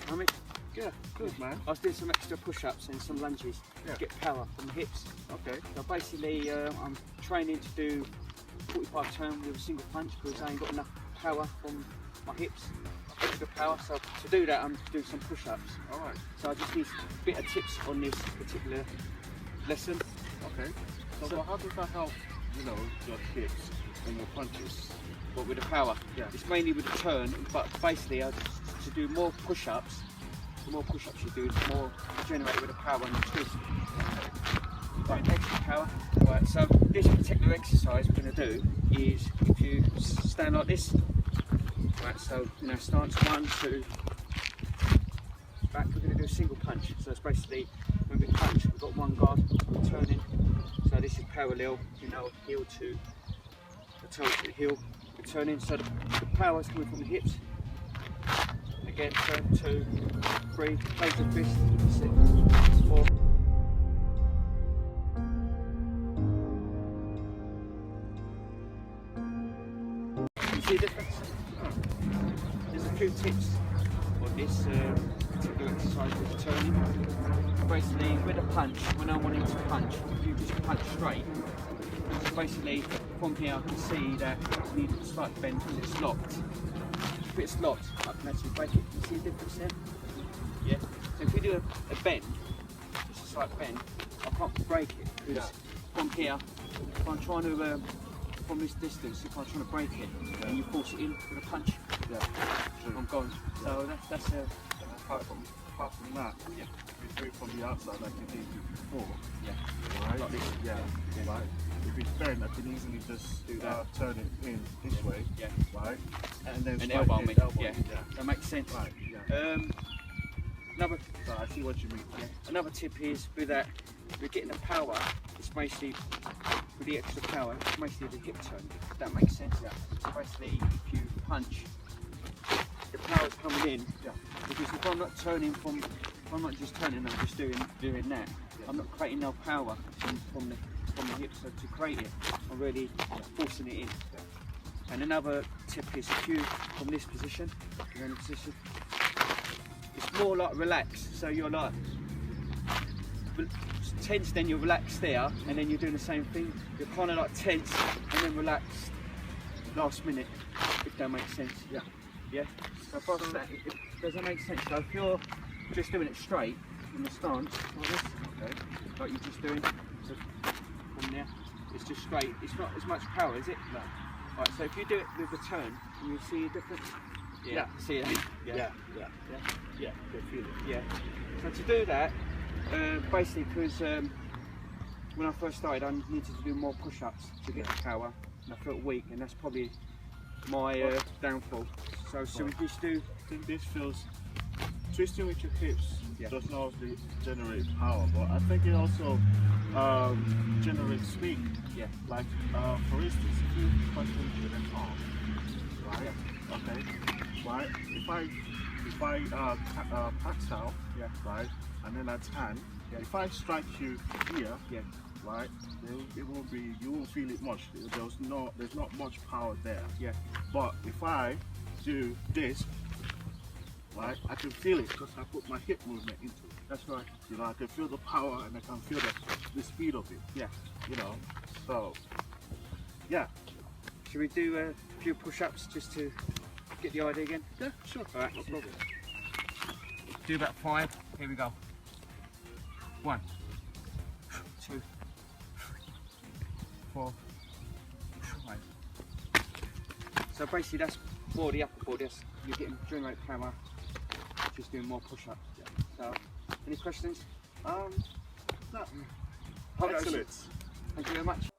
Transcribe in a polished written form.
I mean, Yeah, good man. I was doing some extra push-ups and some lunges to get power from the hips. Okay. So basically, I'm training to do 45 turn with a single punch because I ain't got enough power from my hips, extra power. So to do that, I'm doing some push-ups. All right. So I just need a bit of tips on this particular lesson. Okay. So how does that help, you know, your hips and your punches? But with the power, Yeah. it's mainly with the turn. But basically, to do more push-ups, the more push-ups you do, the more you generate with the power and the twist. Right, extra power. Right, so this particular exercise we're going to do is if you stand like this. Right, so you know, stance 1, 2, back. We're going to do a single punch. So it's basically when we punch, we've got one guard, we're turning. So this is parallel, you know, heel to the toe to the heel. We're turning, so the power is coming from the hips. Again, turn 2, 3, close the fist, 6, 4. You see the difference? There's a few tips on this particular exercise with the turning. Basically, with a punch, when I'm wanting to punch, you just punch straight. So basically, from here I can see that I need a slight bend because it's locked. If it's locked, I can actually break it. You see the difference there? Yeah. So if we do a bend, just a slight bend, I can't break it because from here, if I'm trying to, from this distance, if I'm trying to break it, and you force it in with a punch, I'm gone. So that's Apart from that, you do it from the outside like you did before. yeah. Right? Like this. Yeah. Right. If it's bent, I can easily just Do that. Turn it in this way. Yeah. Right. And then And strike elbow it, me. elbow Yeah. it, yeah. That makes sense. Right. Yeah. Another So I see what you mean. Another tip is with that, we're getting the power, it's basically, with the extra power, it's basically the hip turn, if that makes sense. Yeah. So basically, if you punch, the power's coming in, because if I'm not turning from, if I'm not just turning, I'm just doing that, I'm not creating no power from the hips, so to create it, I'm really forcing it in. And another tip is if you, from this position, you're in a position, it's more like relaxed, so you're like tense, then you're relaxed there, and then you're doing the same thing. You're kind of like tense and then relaxed last minute, if that makes sense. Yeah. Yeah. So does that make sense? So if you're just doing it straight from the stance like this, like you're just doing, so from there, it's just straight. It's not as much power, is it? No. Right. So if you do it with the turn, can you see a difference? Yeah. See it? Yeah. Can feel it. Yeah. So to do that, basically, because when I first started, I needed to do more push-ups to get the power, and I felt weak, and that's probably my downfall. So we just do. I think this feels twisting with your hips does not only generate power, but I think it also generates speed. Yeah. Like for instance, if you punch with an arm, right? Okay. Right. If I pass out, right, and then I turn, if I strike you here, right, it will be, you won't feel it much. There's not much power there. Yeah. But if I do this, right, I can feel it because I put my hip movement into it. That's right. You know, I can feel the power and I can feel the speed of it. Yeah. You know, so yeah. Should we do a few push-ups just to get the idea again? Yeah, sure. All right, no problem. Do about 5. Here we go. 1, 2, 3, 4, 5. So basically, that's for the upper body. You're getting generate power. Just doing more push-ups. So, any questions? No. Hold on. Excellent. Thank you very much.